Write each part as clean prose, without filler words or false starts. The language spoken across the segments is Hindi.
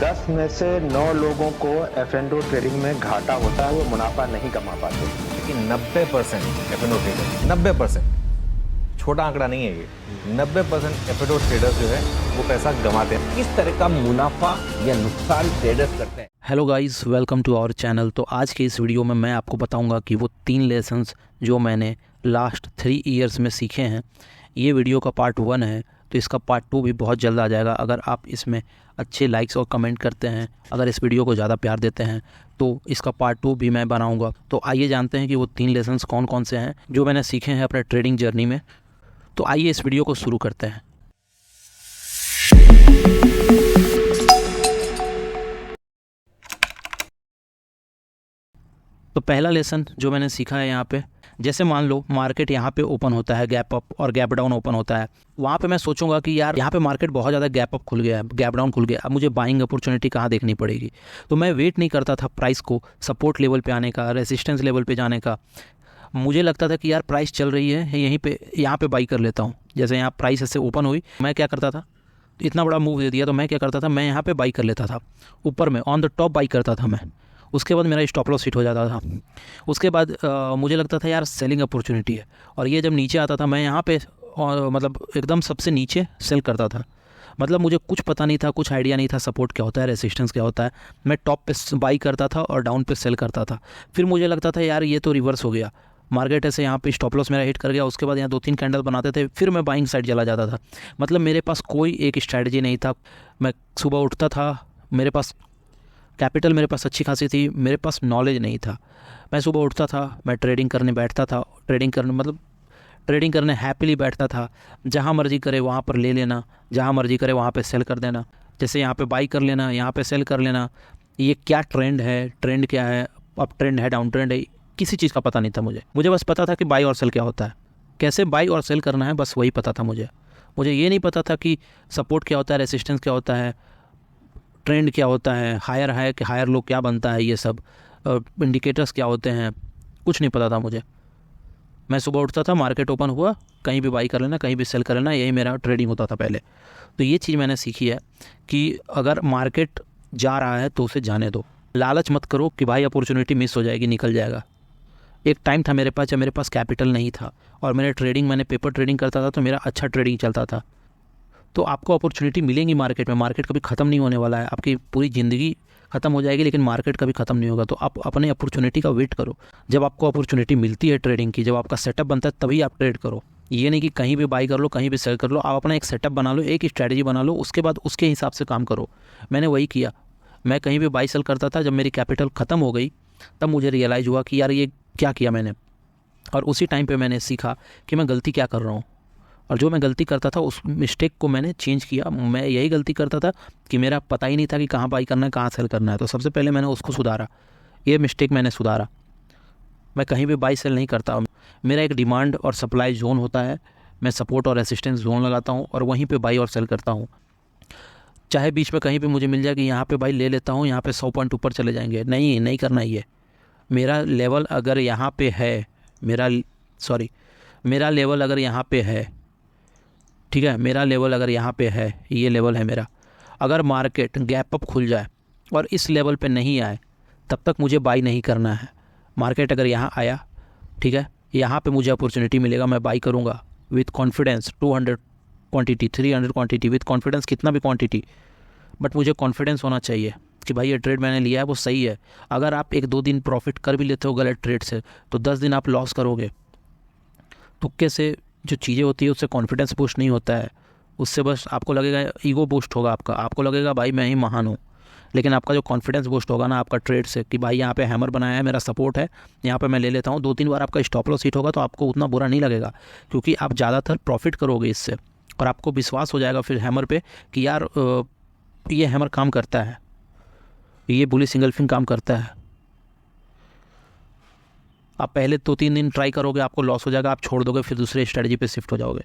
10 में से 9 लोगों को F&O ट्रेडिंग में घाटा होता है, वो मुनाफा नहीं कमा पाते। लेकिन 90% F&O ट्रेडर, 90%, छोटा आंकड़ा नहीं है ये, 90% F&O ट्रेडर्स जो है वो पैसा गंवाते हैं। किस तरह का मुनाफा या नुकसान ट्रेडर्स करते हैं। Hello guys, welcome to our channel. तो आज के इस वीडियो में मैं आपको बताऊंगा कि वो 3 लेसन्स जो मैंने लास्ट 3 ईयर्स में सीखे हैं। ये वीडियो का पार्ट 1 है, तो इसका पार्ट 2 भी बहुत जल्द आ जाएगा। अगर आप इसमें अच्छे लाइक्स और कमेंट करते हैं, अगर इस वीडियो को ज़्यादा प्यार देते हैं, तो इसका पार्ट 2 भी मैं बनाऊंगा। तो आइए जानते हैं कि वो 3 लेसन्स कौन कौन से हैं जो मैंने सीखे हैं अपने ट्रेडिंग जर्नी में। तो आइए इस वीडियो को शुरू करते हैं। तो पहला लेसन जो मैंने सीखा है यहाँ पे, जैसे मान लो मार्केट यहाँ पे ओपन होता है, गैप अप और गैप डाउन ओपन होता है। वहाँ पे मैं सोचूंगा कि यार यहाँ पे मार्केट बहुत ज़्यादा गैप अप खुल गया है, गैप डाउन खुल गया, अब मुझे बाइंग अपॉर्चुनिटी कहाँ देखनी पड़ेगी। तो मैं वेट नहीं करता था प्राइस को सपोर्ट लेवल पे आने का, रेजिस्टेंस लेवल पे जाने का। मुझे लगता था कि यार प्राइस चल रही है यहीं पे, यहाँ पे बाई कर लेता हूँ। जैसे यहाँ प्राइस ऐसे ओपन हुई, मैं क्या करता था, इतना बड़ा मूव दे दिया तो मैं क्या करता था, मैं यहाँ पे बाई कर लेता था, ऊपर में ऑन द टॉप बाई करता था मैं। उसके बाद मेरा स्टॉप लॉस हिट हो जाता था। उसके बाद मुझे लगता था यार सेलिंग अपॉर्चुनिटी है, और ये जब नीचे आता था मैं यहाँ पे मतलब एकदम सबसे नीचे सेल करता था। मतलब मुझे कुछ पता नहीं था, कुछ आइडिया नहीं था सपोर्ट क्या होता है, रेसिस्टेंस क्या होता है। मैं टॉप पे बाई करता था और डाउन पे सेल करता था। फिर मुझे लगता था यार ये तो रिवर्स हो गया, मार्केट ऐसे यहाँ पे स्टॉप लॉस मेरा हिट कर गया। उसके बाद यहाँ 2-3 कैंडल बनाते थे, फिर मैं बाइंग साइड चला जाता था। मतलब मेरे पास कोई एक स्ट्रैटेजी नहीं था। मैं सुबह उठता था, मेरे पास कैपिटल मेरे पास अच्छी खासी थी, मेरे पास नॉलेज नहीं था। मैं सुबह उठता था, मैं ट्रेडिंग करने बैठता था, ट्रेडिंग करने हैप्पीली बैठता था। जहाँ मर्जी करे वहाँ पर ले लेना, जहाँ मर्जी करे वहाँ पे सेल कर देना। जैसे यहाँ पे बाई कर लेना, यहाँ पे सेल कर लेना। ये क्या ट्रेंड है, ट्रेंड क्या है, अप ट्रेंड है, डाउन ट्रेंड है, किसी चीज़ का पता नहीं था मुझे बस पता था कि बाई और सेल क्या होता है, कैसे बाई और सेल करना है, बस वही पता था मुझे ये नहीं पता था कि सपोर्ट क्या होता है, रेसिस्टेंस क्या होता है, ट्रेंड क्या होता है, हायर है कि हायर लो क्या बनता है, ये सब इंडिकेटर्स क्या होते हैं, कुछ नहीं पता था मुझे। मैं सुबह उठता था, मार्केट ओपन हुआ, कहीं भी बाई कर लेना, कहीं भी सेल कर लेना, यही मेरा ट्रेडिंग होता था पहले। तो ये चीज़ मैंने सीखी है कि अगर मार्केट जा रहा है तो उसे जाने दो। लालच मत करो कि भाई अपॉर्चुनिटी मिस हो जाएगी, निकल जाएगा। एक टाइम था मेरे पास जब मेरे पास कैपिटल नहीं था और मैंने पेपर ट्रेडिंग करता था, तो मेरा अच्छा ट्रेडिंग चलता था। तो आपको अपॉर्चुनिटी मिलेंगी मार्केट में, मार्केट कभी ख़त्म नहीं होने वाला है। आपकी पूरी ज़िंदगी ख़त्म हो जाएगी लेकिन मार्केट कभी ख़त्म नहीं होगा। तो आप अपने अपॉर्चुनिटी का वेट करो। जब आपको अपॉर्चुनिटी मिलती है ट्रेडिंग की, जब आपका सेटअप बनता है, तभी आप ट्रेड करो। ये नहीं कि कहीं भी बाई कर लो, कहीं भी सेल कर लो। आप अपना एक सेटअप बना लो, एक स्ट्रैटेजी बना लो, उसके बाद उसके हिसाब से काम करो। मैंने वही किया। मैं कहीं भी बाई सेल करता था। जब मेरी कैपिटल ख़त्म हो गई तब मुझे रियलाइज़ हुआ कि यार ये क्या किया मैंने, और उसी टाइम पे मैंने सीखा कि मैं गलती क्या कर रहा हूँ। और जो मैं गलती करता था उस मिस्टेक को मैंने चेंज किया। मैं यही गलती करता था कि मेरा पता ही नहीं था कि कहाँ बाई करना है, कहाँ सेल करना है। तो सबसे पहले मैंने उसको सुधारा, ये मिस्टेक मैंने सुधारा। मैं कहीं भी बाई सेल नहीं करता। मेरा एक डिमांड और सप्लाई जोन होता है, मैं सपोर्ट और रेसिस्टेंस जोन लगाता हूँ और वहीं पे बाई और सेल करता हूँ। चाहे बीच में कहीं पे मुझे मिल जाए कि यहाँ पे बाई ले लेता हूँ, यहाँ पे 100 पॉइंट ऊपर चले जाएंगे, नहीं करना। ये मेरा लेवल अगर यहाँ पे है, मेरा लेवल अगर यहाँ पे है, ठीक है, मेरा लेवल अगर यहाँ पे है, ये लेवल है मेरा। अगर मार्केट गैप अप खुल जाए और इस लेवल पे नहीं आए, तब तक मुझे बाई नहीं करना है। मार्केट अगर यहाँ आया, ठीक है, यहाँ पे मुझे अपॉर्चुनिटी मिलेगा, मैं बाई करूँगा with confidence. 200 quantity, 300 quantity, with confidence, कितना भी क्वांटिटी, बट मुझे कॉन्फिडेंस होना चाहिए कि भाई ये ट्रेड मैंने लिया है वो सही है। अगर आप 1-2 दिन प्रॉफिट कर भी लेते हो गलत ट्रेड से, तो 10 दिन आप लॉस करोगे। तुक्के से जो चीज़ें होती है उससे कॉन्फिडेंस बूस्ट नहीं होता है, उससे बस आपको लगेगा ईगो बूस्ट होगा आपका, आपको लगेगा भाई मैं ही महान हूँ। लेकिन आपका जो कॉन्फिडेंस बूस्ट होगा ना आपका ट्रेड से, कि भाई यहाँ पे हैमर बनाया है, मेरा सपोर्ट है, यहाँ पे मैं ले लेता हूँ, 2-3 बार आपका स्टॉप लॉस हिट होगा तो आपको उतना बुरा नहीं लगेगा, क्योंकि आप ज़्यादातर प्रॉफिट करोगे इससे। और आपको विश्वास हो जाएगा फिर हैमर पे कि यार ये हैमर काम करता है, ये बुली सिंगल फिंग काम करता है। आप पहले 2-3 दिन ट्राई करोगे, आपको लॉस हो जाएगा, आप छोड़ दोगे, फिर दूसरे स्ट्रेटजी पे शिफ्ट हो जाओगे।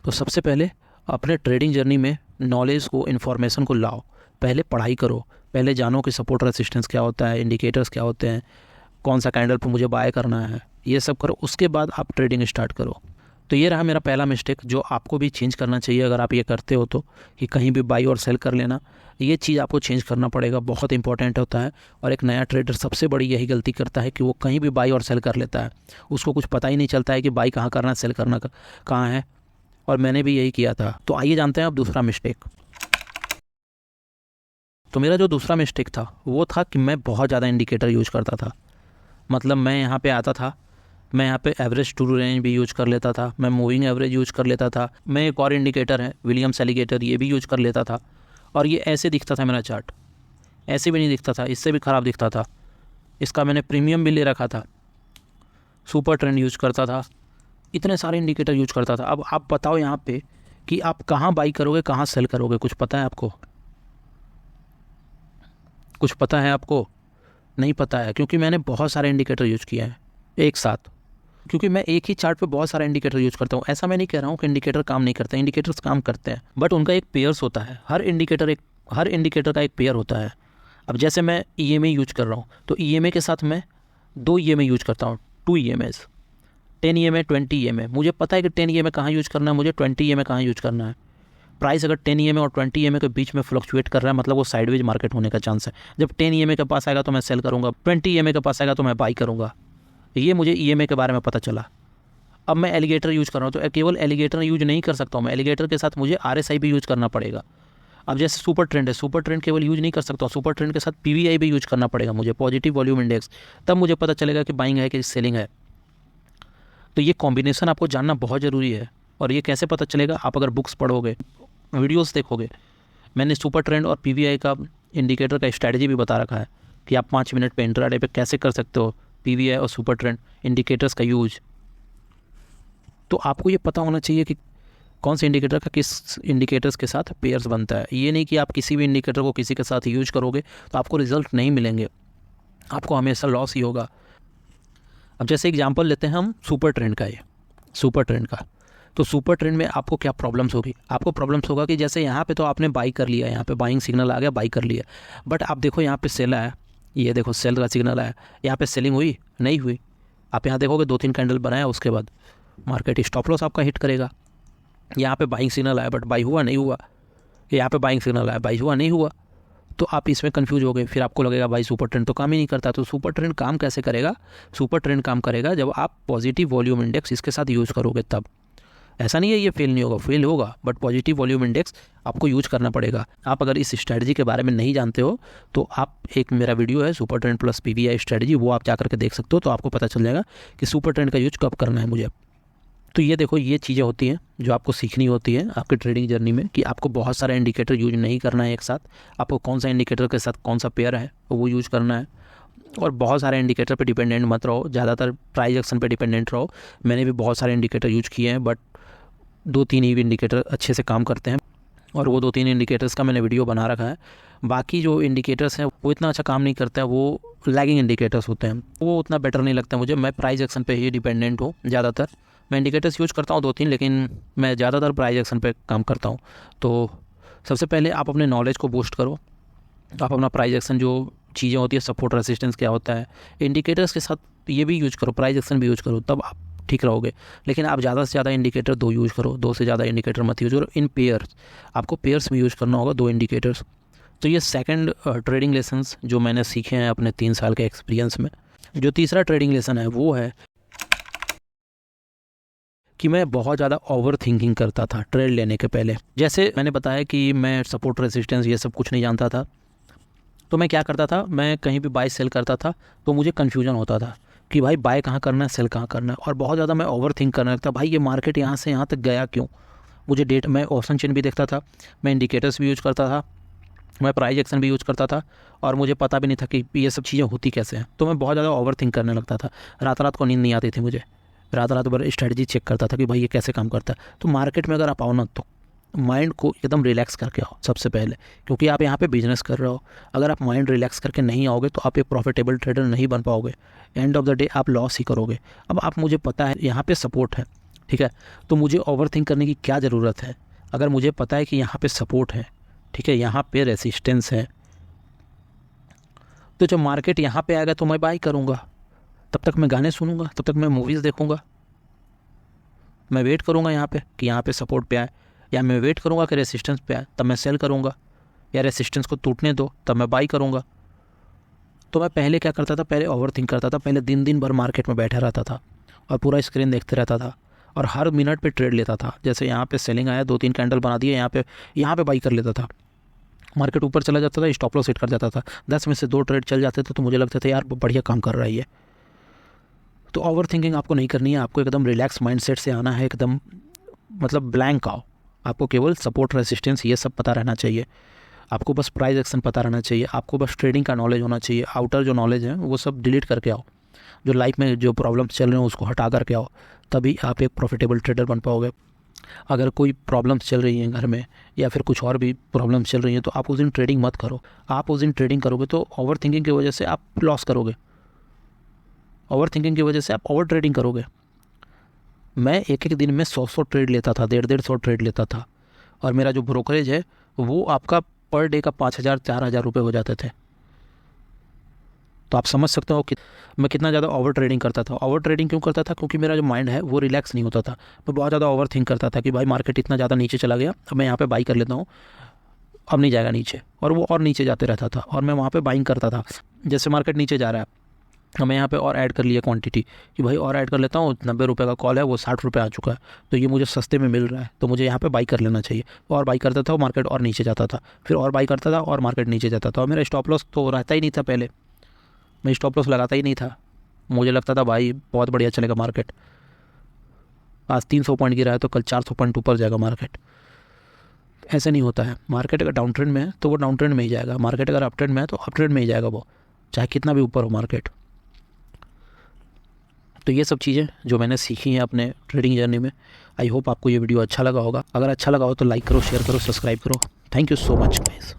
तो सबसे पहले अपने ट्रेडिंग जर्नी में नॉलेज को, इन्फॉर्मेशन को लाओ। पहले पढ़ाई करो, पहले जानो कि सपोर्ट रेसिस्टेंस क्या होता है, इंडिकेटर्स क्या होते हैं, कौन सा कैंडल पर मुझे बाय करना है, ये सब करो। उसके बाद आप ट्रेडिंग स्टार्ट करो। तो ये रहा मेरा पहला मिस्टेक जो आपको भी चेंज करना चाहिए अगर आप ये करते हो तो, कि कहीं भी बाई और सेल कर लेना। ये चीज़ आपको चेंज करना पड़ेगा, बहुत इंपॉर्टेंट होता है। और एक नया ट्रेडर सबसे बड़ी यही गलती करता है कि वो कहीं भी बाई और सेल कर लेता है, उसको कुछ पता ही नहीं चलता है कि बाई कहाँ करना है, सेल करना कहाँ है। और मैंने भी यही किया था। तो आइए जानते हैं अब दूसरा मिस्टेक। तो मेरा जो दूसरा मिस्टेक था वो था कि मैं बहुत ज़्यादा इंडिकेटर यूज करता था। मतलब मैं यहाँ पे आता था, मैं यहाँ पे एवरेज टू रेंज भी यूज कर लेता था, मैं मूविंग एवरेज यूज कर लेता था, मैं एक और इंडिकेटर है विलियम्स एलिगेटर, ये भी यूज कर लेता था। और ये ऐसे दिखता था मेरा चार्ट, ऐसे भी नहीं दिखता था, इससे भी ख़राब दिखता था। इसका मैंने प्रीमियम भी ले रखा था, सुपर ट्रेंड यूज करता था, इतने सारे इंडिकेटर यूज करता था। अब आप बताओ यहाँ पे कि आप कहाँ बाई करोगे, कहाँ सेल करोगे? कुछ पता है आपको? कुछ पता है आपको? नहीं पता है, क्योंकि मैंने बहुत सारे इंडिकेटर यूज किए हैं एक साथ। क्योंकि मैं एक ही चार्ट पे बहुत सारे इंडिकेटर यूज करता हूँ। ऐसा मैं नहीं कह रहा हूँ कि इंडिकेटर काम नहीं करते हैं, इंडिकेटर्स काम करते हैं, बट उनका एक पेयर्स होता है। हर इंडिकेटर का एक पेयर होता है। अब जैसे मैं EMA यूज कर रहा हूँ तो EMA के साथ मैं 2 EMA यूज करता हूँ, 2 EMAs, 10 EMA, 20 EMA। मुझे पता है कि 10 EMA कहाँ यूज करना है, मुझे 20 EMA कहाँ यूज करना है। प्राइस अगर 10 EMA और 20 EMA के बीच में फ्लक्चुएट कर रहा है, मतलब वो साइडवेज मार्केट होने का चांस है। जब 10 EMA के पास आएगा तो मैं सेल करूँगा, 20 EMA के पास आएगा तो मैं बाई करूँगा। ये मुझे EMA के बारे में पता चला। अब मैं एलिगेटर यूज़ कर रहा हूँ तो केवल एलिगेटर यूज नहीं कर सकता हूँ मैं, एलिगेटर के साथ मुझे RSI भी यूज करना पड़ेगा। अब जैसे सुपर ट्रेंड है, सुपर ट्रेंड केवल यूज नहीं कर सकता हूँ, सुपर ट्रेंड के साथ PVI भी यूज करना पड़ेगा मुझे, पॉजिटिव वॉल्यूम इंडेक्स, तब मुझे पता चलेगा कि बाइंग है कि सेलिंग है। तो ये कॉम्बिनेशन आपको जानना बहुत ज़रूरी है। और ये कैसे पता चलेगा? आप अगर बुक्स पढ़ोगे, वीडियोस देखोगे। मैंने सुपर ट्रेंड और PVI का इंडिकेटर का स्ट्रैटेजी भी बता रखा है कि आप 5 मिनट पे इंट्राडे पे कैसे कर सकते हो PVI और सुपर ट्रेंड इंडिकेटर्स का यूज। तो आपको ये पता होना चाहिए कि कौन से इंडिकेटर का किस इंडिकेटर्स के साथ पेयर्स बनता है। ये नहीं कि आप किसी भी इंडिकेटर को किसी के साथ यूज करोगे तो आपको रिजल्ट नहीं मिलेंगे, आपको हमेशा लॉस ही होगा। अब जैसे एग्जांपल लेते हैं हम सुपर ट्रेंड का, ये सुपर ट्रेंड का। तो सुपर ट्रेंड में आपको क्या प्रॉब्लम्स होगी? आपको प्रॉब्लम्स होगा कि जैसे यहाँ पे तो आपने बाई कर लिया, यहाँ पे बाइंग सिग्नल आ गया, बाई कर लिया, बट आप देखो यहाँ पे सेल आया, ये देखो सेल का सिग्नल आया, यहाँ पे सेलिंग हुई नहीं हुई? आप यहाँ देखोगे 2-3 कैंडल बनाया, उसके बाद मार्केट स्टॉप लॉस आपका हिट करेगा। यहाँ पे बाइंग सिग्नल आया बट बाई हुआ नहीं हुआ, यहाँ पे बाइंग सिग्नल आया, बाई हुआ नहीं हुआ, तो आप इसमें कंफ्यूज हो गए। फिर आपको लगेगा भाई सुपर ट्रेंड तो काम ही नहीं करता। तो सुपर ट्रेंड काम कैसे करेगा? सुपर ट्रेंड काम करेगा जब आप पॉजिटिव वॉल्यूम इंडेक्स इसके साथ यूज़ करोगे तब। ऐसा नहीं है ये फेल नहीं होगा, फेल होगा, बट पॉजिटिव वॉल्यूम इंडेक्स आपको यूज करना पड़ेगा। आप अगर इस स्ट्रैटेजी के बारे में नहीं जानते हो तो आप, एक मेरा वीडियो है super trend plus PVI strategy, वो आप जा करके देख सकते हो, तो आपको पता चल जाएगा कि सुपर ट्रेंड का यूज कब करना है मुझे। तो ये देखो, ये चीज़ें होती हैं जो आपको सीखनी होती है आपके ट्रेडिंग जर्नी में, कि आपको बहुत सारा इंडिकेटर यूज नहीं करना है एक साथ। आपको कौन सा इंडिकेटर के साथ कौन सा पेयर है वो यूज करना है। और बहुत सारे इंडिकेटर पे डिपेंडेंट मत रहो, ज़्यादातर प्राइस एक्शन पे डिपेंडेंट रहो। मैंने भी बहुत सारे इंडिकेटर यूज किए हैं, बट 2-3 ही इंडिकेटर अच्छे से काम करते हैं, और वो 2-3 इंडिकेटर्स का मैंने वीडियो बना रखा है। बाकी जो इंडिकेटर्स हैं वो इतना अच्छा काम नहीं करते हैं, वो लैगिंग इंडिकेटर्स होते हैं, वो उतना बेटर नहीं लगता मुझे। मैं प्राइस एक्शन पे ही डिपेंडेंट हूँ ज़्यादातर। मैं इंडिकेटर्स यूज करता हूँ 2-3, लेकिन मैं ज़्यादातर प्राइस एक्शन पे काम करता हूँ। तो सबसे पहले आप अपने नॉलेज को बूस्ट करो। आप अपना प्राइस एक्शन, जो चीज़ें होती है, सपोर्ट रेसिस्टेंस क्या होता है, इंडिकेटर्स के साथ ये भी यूज करो, प्राइस एक्शन भी यूज करो, तब आप ठीक रहोगे। लेकिन आप ज़्यादा से ज़्यादा इंडिकेटर 2 यूज़ करो, 2 से ज़्यादा इंडिकेटर मत यूज़ करो। इन पेयर्स, आपको पेयर्स में यूज़ करना होगा 2 इंडिकेटर्स। तो ये सेकंड ट्रेडिंग लेसन्स जो मैंने सीखे हैं अपने 3 साल के एक्सपीरियंस में। जो तीसरा ट्रेडिंग लेसन है वो है कि मैं बहुत ज़्यादा ओवर थिंकिंग करता था ट्रेड लेने के पहले। जैसे मैंने बताया कि मैं सपोर्ट रेसिस्टेंस ये सब कुछ नहीं जानता था, तो मैं क्या करता था, मैं कहीं भी बाय सेल करता था तो मुझे कन्फ्यूजन होता था कि भाई बाय कहाँ करना है, सेल कहाँ करना है, और बहुत ज़्यादा मैं ओवर थिंक करने लगता। भाई ये मार्केट यहाँ से यहाँ तक गया क्यों? मुझे डेट, मैं ऑप्शन चेन भी देखता था, मैं इंडिकेटर्स भी यूज करता था, मैं प्राइस एक्शन भी यूज करता था, और मुझे पता भी नहीं था कि ये सब चीज़ें होती कैसे हैं। तो मैं बहुत ज़्यादा ओवर थिंक करने लगता था। रात को नींद नहीं आती थी मुझे, रात भर स्ट्रैटेजी चेक करता था कि भाई ये कैसे काम करता है। तो मार्केट में अगर आप आओ ना तो माइंड को एकदम रिलैक्स करके आओ सबसे पहले, क्योंकि आप यहाँ पे बिजनेस कर रहे हो। अगर आप माइंड रिलैक्स करके नहीं आओगे तो आप एक प्रॉफिटेबल ट्रेडर नहीं बन पाओगे। एंड ऑफ द डे आप लॉस ही करोगे। अब आप, मुझे पता है यहाँ पे सपोर्ट है, ठीक है, तो मुझे ओवर थिंक करने की क्या ज़रूरत है? अगर मुझे पता है कि यहाँ पे सपोर्ट है, ठीक है, यहाँ पे रेसिस्टेंस है, तो जब मार्केट यहाँ पे आएगा तो मैं बाई करूँगा। तब तक मैं गाने सुनूंगा, तब तक मैं मूवीज़ देखूँगा, मैं वेट करूँगा यहाँ पे कि यहाँ पे सपोर्ट पे आए, या मैं वेट करूँगा कि रेसिस्टेंस पे आए तब मैं सेल करूँगा, या रेसिस्टेंस को टूटने दो तब मैं बाई करूँगा। तो मैं पहले क्या करता था, पहले ओवर थिंक करता था, पहले दिन भर मार्केट में बैठा रहता था और पूरा स्क्रीन देखते रहता था और हर मिनट पे ट्रेड लेता था। जैसे यहाँ पे सेलिंग आया, 2-3 कैंडल बना दिए, यहाँ पे बाई कर लेता था। मार्केट ऊपर चला जाता था, स्टॉप लॉस सेट कर जाता था, 10 में से 2 ट्रेड चल जाते थे तो मुझे लगता था यार बढ़िया काम कर रहा है ये। तो ओवर थिंकिंग आपको नहीं करनी है, आपको एकदम रिलैक्स माइंडसेट से आना है, एकदम मतलब ब्लैंक आओ। आपको केवल सपोर्ट रेसिस्टेंस ये सब पता रहना चाहिए, आपको बस प्राइस एक्शन पता रहना चाहिए, आपको बस ट्रेडिंग का नॉलेज होना चाहिए। आउटर जो नॉलेज है वो सब डिलीट करके आओ, जो लाइफ में जो प्रॉब्लम्स चल रहे हैं उसको हटा करके आओ, तभी आप एक प्रॉफिटेबल ट्रेडर बन पाओगे। अगर कोई प्रॉब्लम्स चल रही हैं घर में या फिर कुछ और भी प्रॉब्लम्स चल रही हैं तो आप उस दिन ट्रेडिंग मत करो। आप उस दिन ट्रेडिंग करोगे तो ओवर थिंकिंग की वजह से आप लॉस करोगे, ओवर थिंकिंग की वजह से आप ओवर ट्रेडिंग करोगे। मैं एक दिन में 100 ट्रेड लेता था, 150 ट्रेड लेता था, और मेरा जो ब्रोकरेज है वो आपका पर डे का 5,000-4,000 रुपये हो जाते थे। तो आप समझ सकते हो कि मैं कितना ज़्यादा ओवर ट्रेडिंग करता था। ओवर ट्रेडिंग क्यों करता था? क्योंकि मेरा जो माइंड है वो रिलैक्स नहीं होता था। मैं बहुत ज़्यादा ओवर थिंक करता था कि भाई मार्केट इतना ज़्यादा नीचे चला गया, अब मैं यहाँ पे बाई कर लेता हूँ, अब नहीं जाएगा नीचे, और वो और नीचे जाते रहता था और मैं वहाँ पे बाइंग करता था। जैसे मार्केट नीचे जा रहा है, मैं यहाँ पे और ऐड कर लिया क्वांटिटी कि भाई और ऐड कर लेता हूँ, 90 रुपये का कॉल है, वो 60 रुपये आ चुका है, तो ये मुझे सस्ते में मिल रहा है, तो मुझे यहाँ पे बाई कर लेना चाहिए। और बाई करता था, मार्केट और नीचे जाता था, फिर और बाई करता था और मार्केट नीचे जाता था, और मेरा स्टॉप लॉस तो रहता ही नहीं था। पहले मैं स्टॉप लॉस लगाता ही नहीं था, मुझे लगता था भाई बहुत बढ़िया चलेगा मार्केट, आज 300 पॉइंट गिरा है तो कल 400 पॉइंट ऊपर जाएगा मार्केट। ऐसे नहीं होता है। मार्केट अगर डाउन ट्रेंड में है तो वो डाउन ट्रेंड में ही जाएगा, मार्केट अगर अप ट्रेंड में है तो अप ट्रेंड में ही जाएगा, वो चाहे कितना भी ऊपर हो मार्केट। तो ये सब चीज़ें जो मैंने सीखी हैं अपने ट्रेडिंग जर्नी में, आई होप आपको ये वीडियो अच्छा लगा होगा। अगर अच्छा लगा हो तो लाइक करो, शेयर करो, सब्सक्राइब करो। Thank you so much guys.